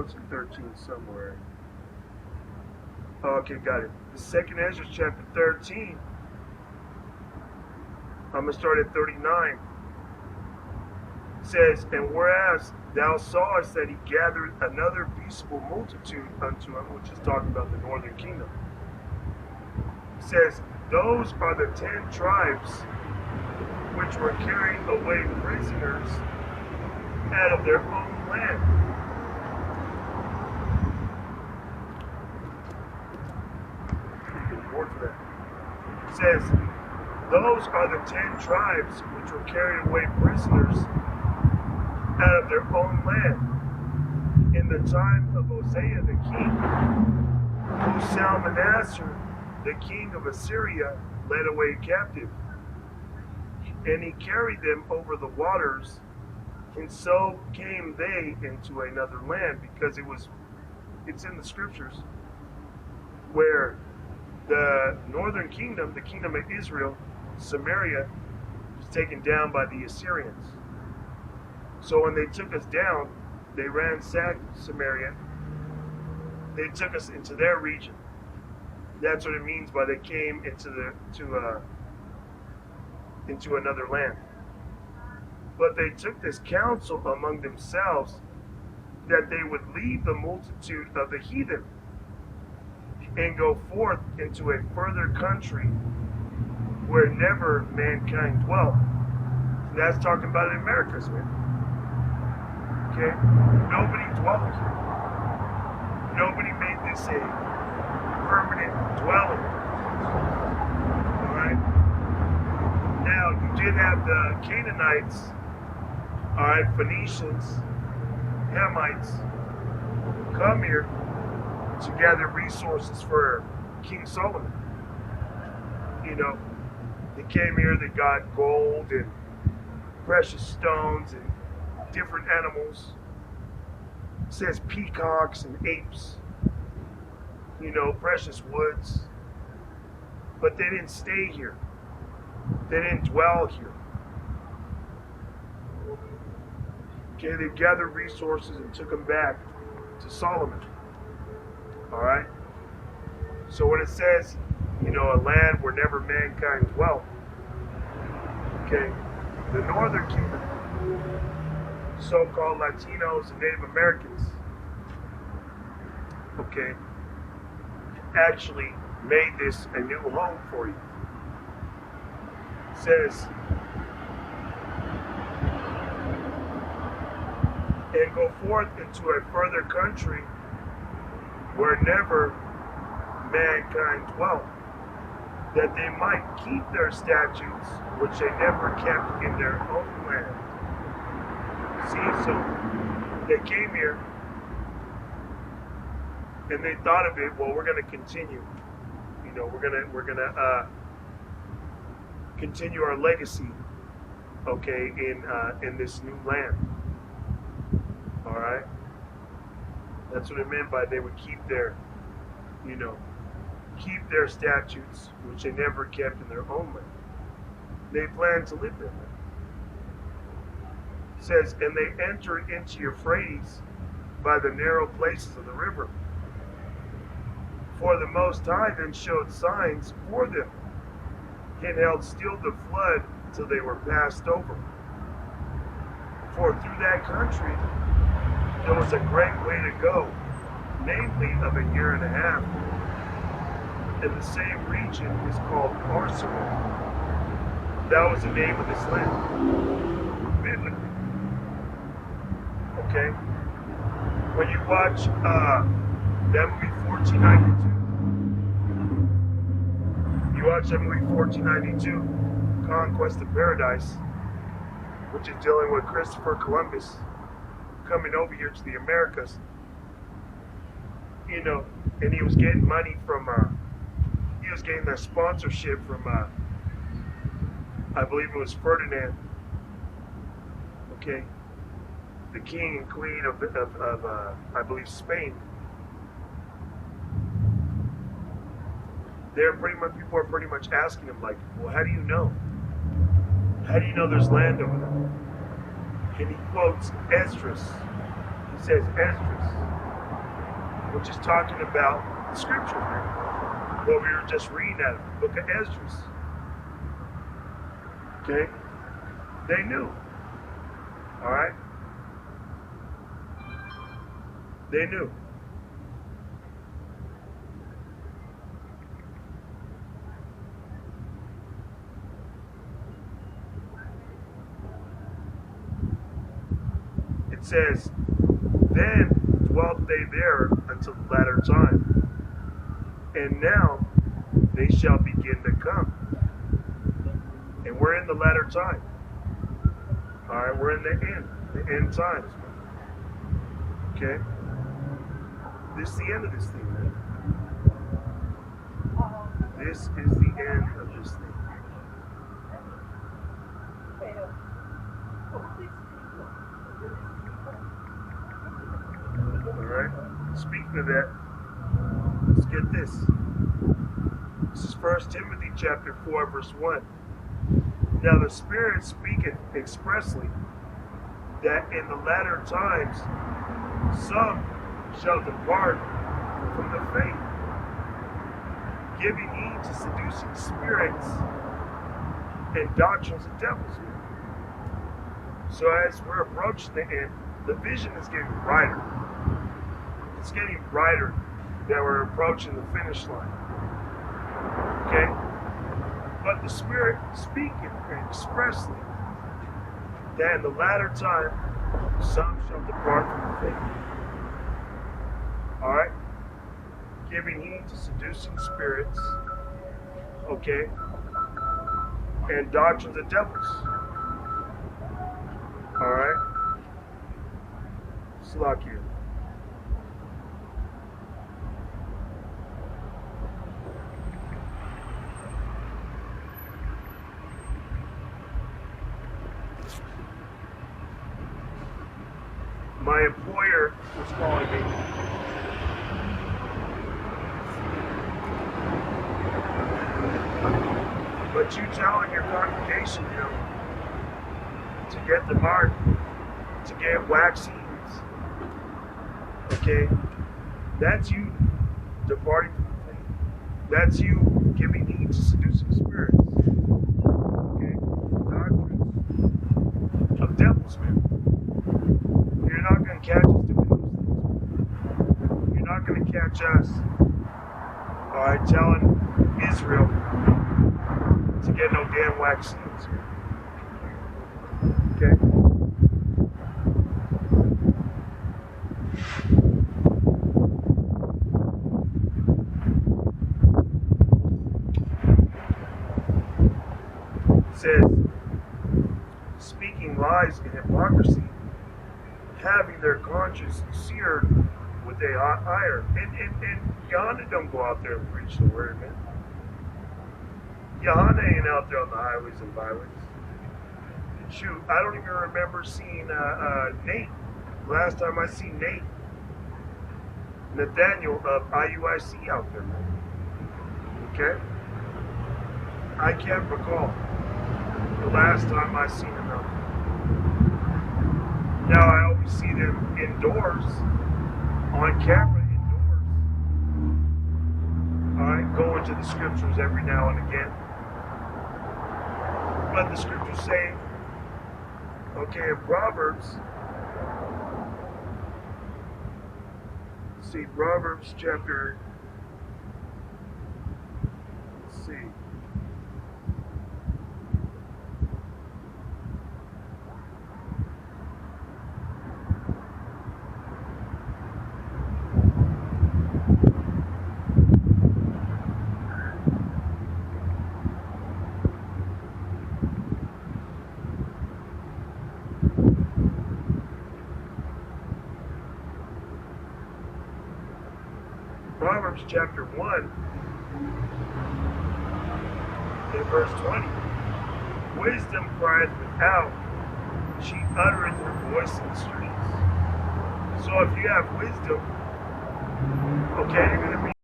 it's in 13 somewhere. Okay, got it. The second Ezra chapter 13. I'm going to start at 39. It says, and whereas thou sawest that he gathered another peaceable multitude unto him, which is talking about the northern kingdom. It says, those are the 10 tribes which were carrying away prisoners out of their own land. It says, those are the 10 tribes which were carrying away prisoners out of their own land in the time of Hosea the king, whom Salmanassar, the king of Assyria, led away captive. And he carried them over the waters, and so came they into another land, because it's in the scriptures where the northern kingdom, the kingdom of Israel, Samaria, was taken down by the Assyrians. So when they took us down, they ransacked Samaria. They took us into their region. That's what it means by they came into another land. But they took this counsel among themselves that they would leave the multitude of the heathen and go forth into a further country where never mankind dwelt. And that's talking about the Americas, man. Okay? Nobody dwelt here. Nobody made this a permanent dwelling. Alright? Now, you did have the Canaanites, alright, Phoenicians, Hamites, come here to gather resources for King Solomon. You know, they came here, they got gold and precious stones and different animals. It says peacocks and apes, you know, precious woods. But they didn't stay here. They didn't dwell here. Okay, they gathered resources and took them back to Solomon. Alright? So when it says, you know, a land where never mankind dwelt, okay, the northern kingdom, so-called Latinos and Native Americans, okay, actually made this a new home for you. It says, and go forth into a further country where never mankind dwelt, that they might keep their statutes, which they never kept in their own land. See, so they came here, and they thought of it. Well, we're going to continue. You know, we're gonna continue our legacy, okay, in this new land. All right. That's what it meant by they would keep their, you know, keep their statutes, which they never kept in their own land. They planned to live there. It says, and they entered into Euphrates by the narrow places of the river. For the Most High then showed signs for them, and held still the flood till they were passed over. For through that country there was a great way to go, namely of a year and a half. And the same region is called Arsaru. That was the name of this land, biblically. Okay? When you watch that movie 1492, you watch that movie 1492, Conquest of Paradise, which is dealing with Christopher Columbus coming over here to the Americas, you know, and he was getting money from, he was getting that sponsorship from, I believe it was Ferdinand, okay, the king and queen of I believe, Spain. People are pretty much asking him, like, well, how do you know? How do you know there's land over there? And he quotes Esdras. He says, Esdras, which is talking about the scriptures, man. What we were just reading out of the book of Esdras. Okay? They knew. Alright? They knew. It says, then dwelt they there until the latter time. And now they shall begin to come. And we're in the latter time. Alright, we're in the end times. Okay? This is the end of this thing, man. This is the end of this thing. Alright? Speaking of that, let's get this. This is 1 Timothy chapter 4, verse 1. Now the Spirit speaketh expressly that in the latter times some shall depart from the faith, giving heed to seducing spirits and doctrines of devils. So as we're approaching the end, the vision is getting brighter. It's getting brighter that we're approaching the finish line. Okay? But the Spirit speaking expressly that in the latter time some shall depart from the faith. Alright? Giving heed to seducing spirits, okay, and doctrines of devils. Alright? Slakia. My employer was calling me. But you telling your congregation, to get the mark, to get vaccines, okay, that's you departing from the faith. That's you giving heed to seducing spirits, okay, doctrines of devils, man. You're not going to catch us doing those things. You're not going to catch us, alright, telling Israel to get no damn vaccines. Okay? It says, speaking lies and hypocrisy, having their conscience seared with a hot iron. And Johanna don't go out there and preach the word, man. Johanna ain't out there on the highways and byways. Shoot, I don't even remember seeing Nate. Last time I seen Nate, Nathaniel of IUIC out there, man. Okay? I can't recall the last time I seen him out there. Now I always see them indoors, on camera indoors. Alright, going to the scriptures every now and again. But the scriptures say, okay, in Proverbs, see, Proverbs chapter, let's see. Proverbs chapter 1, in verse 20. Wisdom crieth without, she uttereth her voice in the streets. So if you have wisdom, okay, you're going